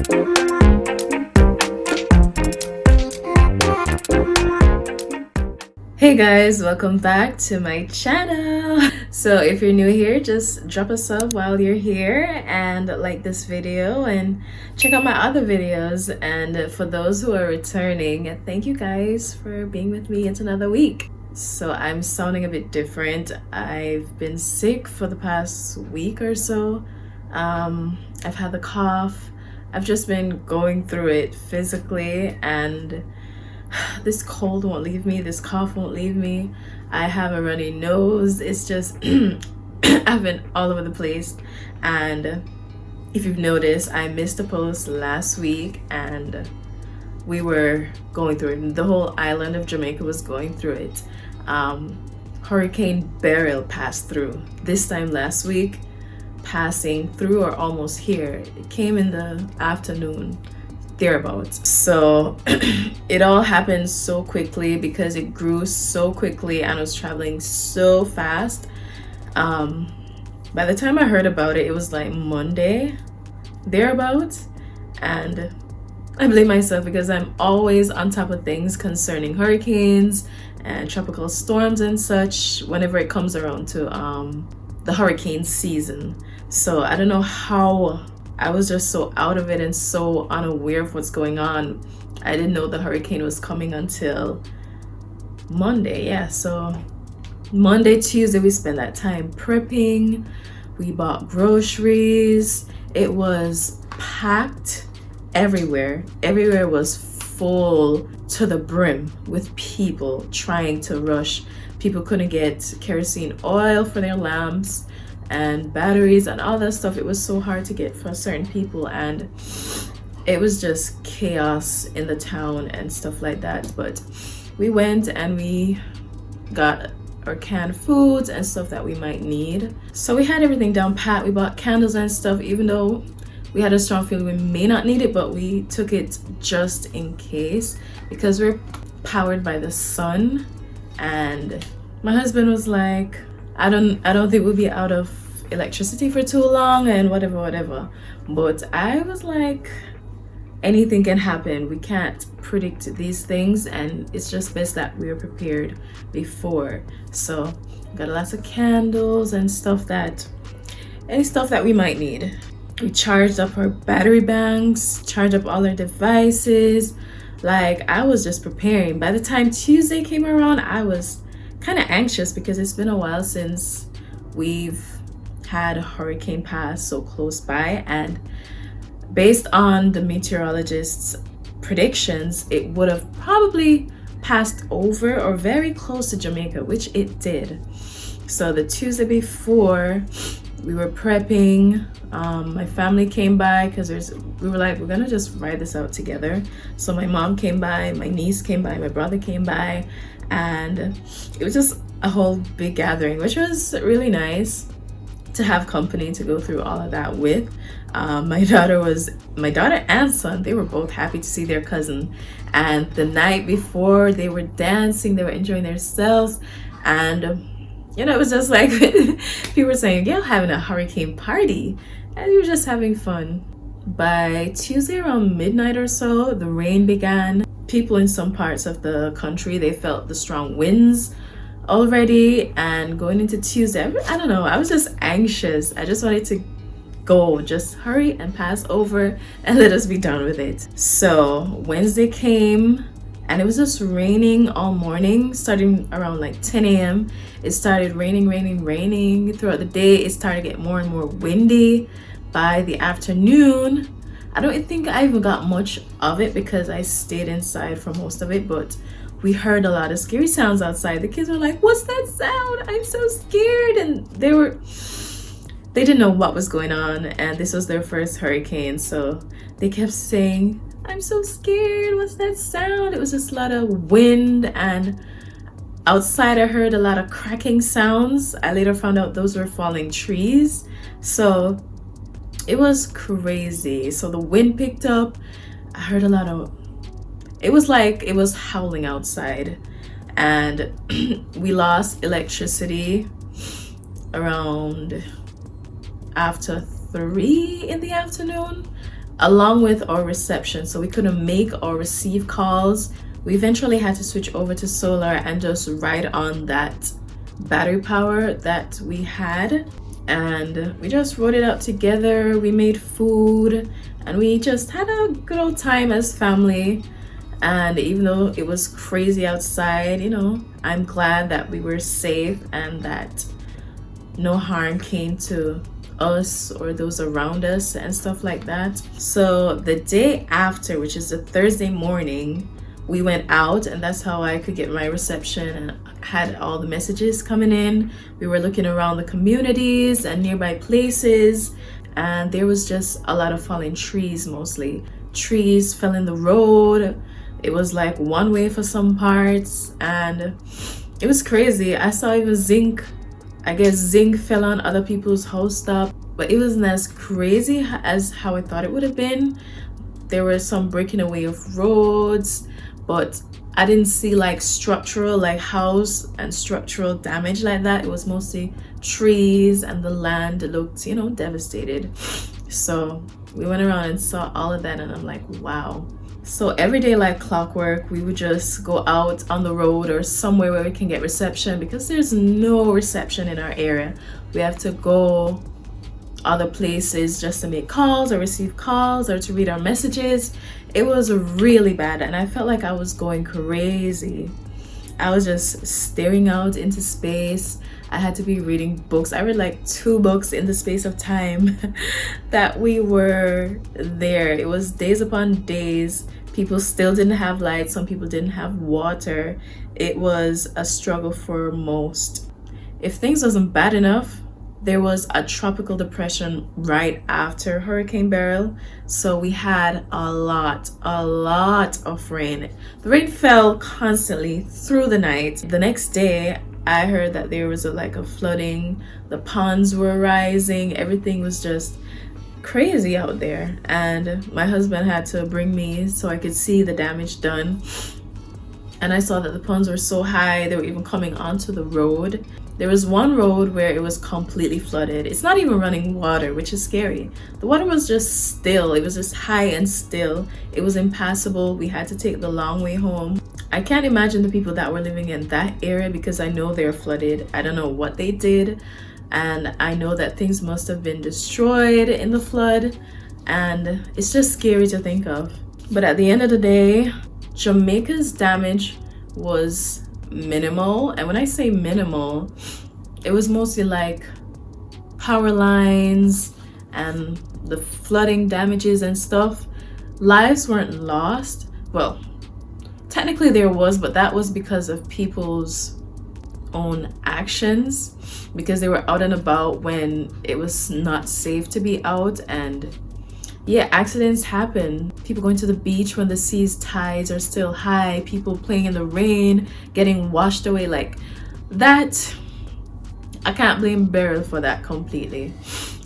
Hey guys, welcome back to my channel. So if you're new here, just drop a sub while you're here and like this video and check out my other videos. And for those who are returning, thank you guys for being with me. It's another week. So I'm sounding a bit different. I've been sick for the past week or so. I've had the cough. I've just been going through it physically, and this cold won't leave me, this cough won't leave me. I have a runny nose. It's just I've been all over the place. And if you've noticed, I missed a post last week, and we were going through it. The whole island of Jamaica was going through it. Hurricane Beryl passed through this time last week, passing through or almost here. It came in the afternoon, thereabouts. So it all happened so quickly because it grew so quickly and was traveling so fast. By the time I heard about it, it was like Monday, thereabouts. And I blame myself because I'm always on top of things concerning hurricanes and tropical storms and such whenever it comes around to the hurricane season. So I don't know how I was just so out of it and so unaware of what's going on. I didn't know the hurricane was coming until Monday. Yeah, so Monday, Tuesday, we spent that time prepping. We bought groceries. It was packed everywhere. Everywhere was full to the brim with people trying to rush. People couldn't get kerosene oil for their lamps and batteries and all that stuff. It was so hard to get for certain people, and it was just chaos in the town and stuff like that. But we went and we got our canned foods and stuff that we might need. So we had everything down pat. We bought candles and stuff, even though we had a strong feeling we may not need it, but we took it just in case because we're powered by the sun. And my husband was like, I don't think we'll be out of electricity for too long and whatever. But I was like, anything can happen. We can't predict these things, and it's just best that we are prepared before. So got lots of candles and any stuff that we might need. We charged up our battery banks, charged up all our devices. Like, I was just preparing. By the time Tuesday came around, I was kind of anxious because it's been a while since we've had a hurricane pass so close by, and based on the meteorologists' predictions, it would have probably passed over or very close to Jamaica, which it did. So the Tuesday before, we were prepping. My family came by because we were like, we're gonna just ride this out together. So my mom came by, my niece came by, my brother came by, and it was just a whole big gathering, which was really nice to have company to go through all of that with. My daughter and son, they were both happy to see their cousin. And the night before, they were dancing, they were enjoying themselves. And it was just like people were saying, yeah, having a hurricane party. And we were just having fun. By Tuesday around midnight or so, the rain began. People in some parts of the country, they felt the strong winds already. And going into Tuesday, I don't know, I was just anxious. I just wanted to go, just hurry and pass over and let us be done with it. So Wednesday came, and it was just raining all morning, starting around like 10 a.m. It started raining throughout the day. It started to get more and more windy. By the afternoon, I don't think I even got much of it because I stayed inside for most of it, but we heard a lot of scary sounds outside. The kids were like, what's that sound? I'm so scared. And they didn't know what was going on, and this was their first hurricane, so they kept saying, I'm so scared, what's that sound? It was just a lot of wind, and outside I heard a lot of cracking sounds. I later found out those were falling trees. So it was crazy. So the wind picked up. I heard a lot of, it was like it was howling outside, and we lost electricity around after 3 in the afternoon. along with our reception, so we couldn't make or receive calls. We eventually had to switch over to solar and just ride on that battery power that we had, and we just rode it out together. We made food and we just had a good old time as family. And even though it was crazy outside, I'm glad that we were safe and that no harm came to us or those around us and stuff like that. So the day after, which is the Thursday morning, we went out, and that's how I could get my reception and had all the messages coming in. We were looking around the communities and nearby places, and there was just a lot of falling trees. Mostly trees fell in the road. It was like one way for some parts, and it was crazy. I saw even zinc fell on other people's house stuff, but it wasn't as crazy as how I thought it would have been. There was some breaking away of roads, but I didn't see like structural, like house and structural damage like that. It was mostly trees, and the land looked, devastated. So we went around and saw all of that, and I'm like, wow. So every day, like clockwork, we would just go out on the road or somewhere where we can get reception, because there's no reception in our area. We have to go other places just to make calls or receive calls or to read our messages. It was really bad, and I felt like I was going crazy. I was just staring out into space. I had to be reading books. I read like 2 books in the space of time that we were there. It was days upon days. People still didn't have light. Some people didn't have water. It was a struggle for most. If things wasn't bad enough, there was a tropical depression right after Hurricane Beryl. So we had a lot of rain. The rain fell constantly through the night. The next day, I heard that there was a flooding. The ponds were rising. Everything was just crazy out there. And my husband had to bring me so I could see the damage done. And I saw that the ponds were so high, they were even coming onto the road. There was one road where it was completely flooded. It's not even running water, which is scary. The water was just still. It was just high and still. It was impassable. We had to take the long way home. I can't imagine the people that were living in that area, because I know they're flooded. I don't know what they did. And I know that things must have been destroyed in the flood. And it's just scary to think of. But at the end of the day, Jamaica's damage was minimal. And when I say minimal, it was mostly like power lines and the flooding damages and stuff. Lives weren't lost. Well, technically there was, but that was because of people's own actions, because they were out and about when it was not safe to be out. And yeah, accidents happen. People going to the beach when the sea's tides are still high, people playing in the rain, getting washed away like that. I can't blame Beryl for that completely.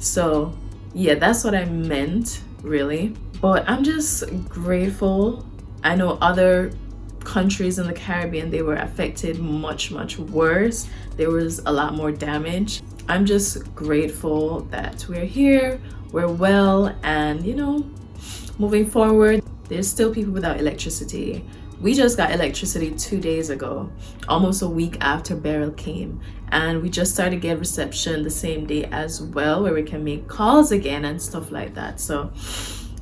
So yeah, that's what I meant, really. But I'm just grateful. I know other countries in the Caribbean, they were affected much worse. There was a lot more damage. I'm just grateful that we're here, we're well, and moving forward. There's still people without electricity. We just got electricity 2 days ago, almost a week after Beryl came, and we just started getting reception the same day as well, where we can make calls again and stuff like that. So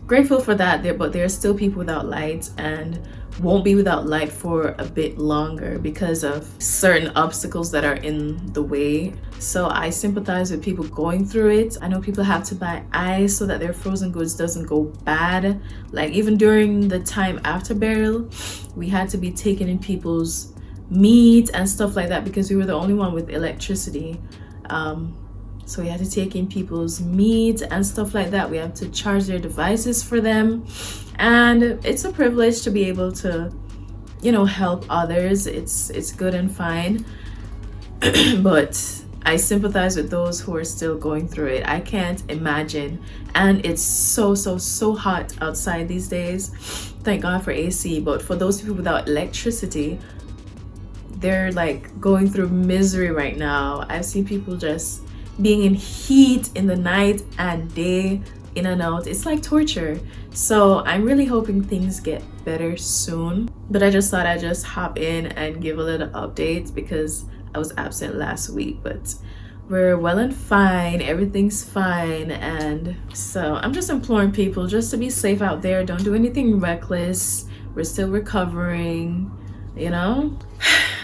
grateful for that there, but there are still people without light and won't be without light for a bit longer because of certain obstacles that are in the way. So I sympathize with people going through it. I know people have to buy ice so that their frozen goods doesn't go bad. Like even during the time after Beryl, we had to be taking in people's meat and stuff like that because we were the only one with electricity. So we had to take in people's meat and stuff like that. We have to charge their devices for them. And it's a privilege to be able to, help others. It's good and fine. But I sympathize with those who are still going through it. I can't imagine. And it's so hot outside these days. Thank God for AC. But for those people without electricity, they're like going through misery right now. I've seen people just being in heat in the night and day in and out. It's like torture. So I'm really hoping things get better soon. But I just thought I'd just hop in and give a little update because I was absent last week. But we're well and fine, everything's fine. And so I'm just imploring people just to be safe out there. Don't do anything reckless. We're still recovering, you know.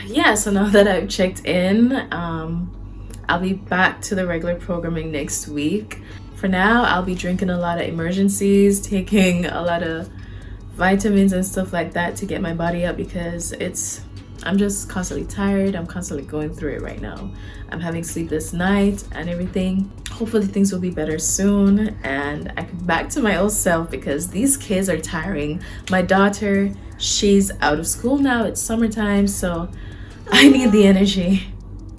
Yeah, so now that I've checked in, I'll be back to the regular programming next week. For now, I'll be drinking a lot of emergencies, taking a lot of vitamins and stuff like that to get my body up because I'm just constantly tired. I'm constantly going through it right now. I'm having sleepless nights and everything. Hopefully things will be better soon and I can be back to my old self because these kids are tiring. My daughter, she's out of school now. It's summertime, so I need the energy.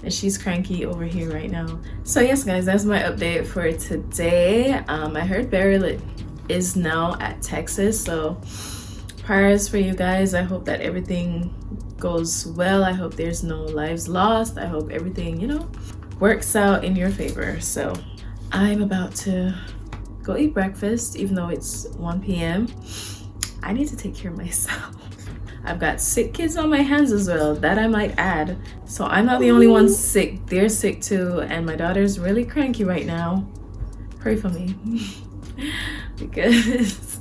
And she's cranky over here right now. So yes, guys, that's my update for today. I heard Beryl is now at Texas, so prayers for you guys. I hope that everything goes well. I hope there's no lives lost. I hope everything, you know, works out in your favor. So I'm about to go eat breakfast, even though it's 1 p.m. I need to take care of myself. I've got sick kids on my hands as well, that I might add. So I'm not the only one sick. They're sick too, and my daughter's really cranky right now. Pray for me because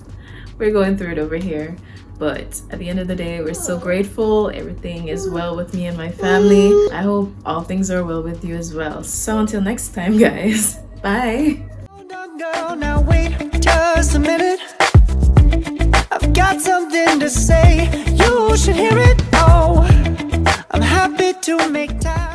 we're going through it over here. But at the end of the day, we're so grateful. Everything is well with me and my family. I hope all things are well with you as well. So until next time, guys. Bye. Hold on, girl, now wait just a minute. I've got something to say. You should hear it. Oh, I'm happy to make time.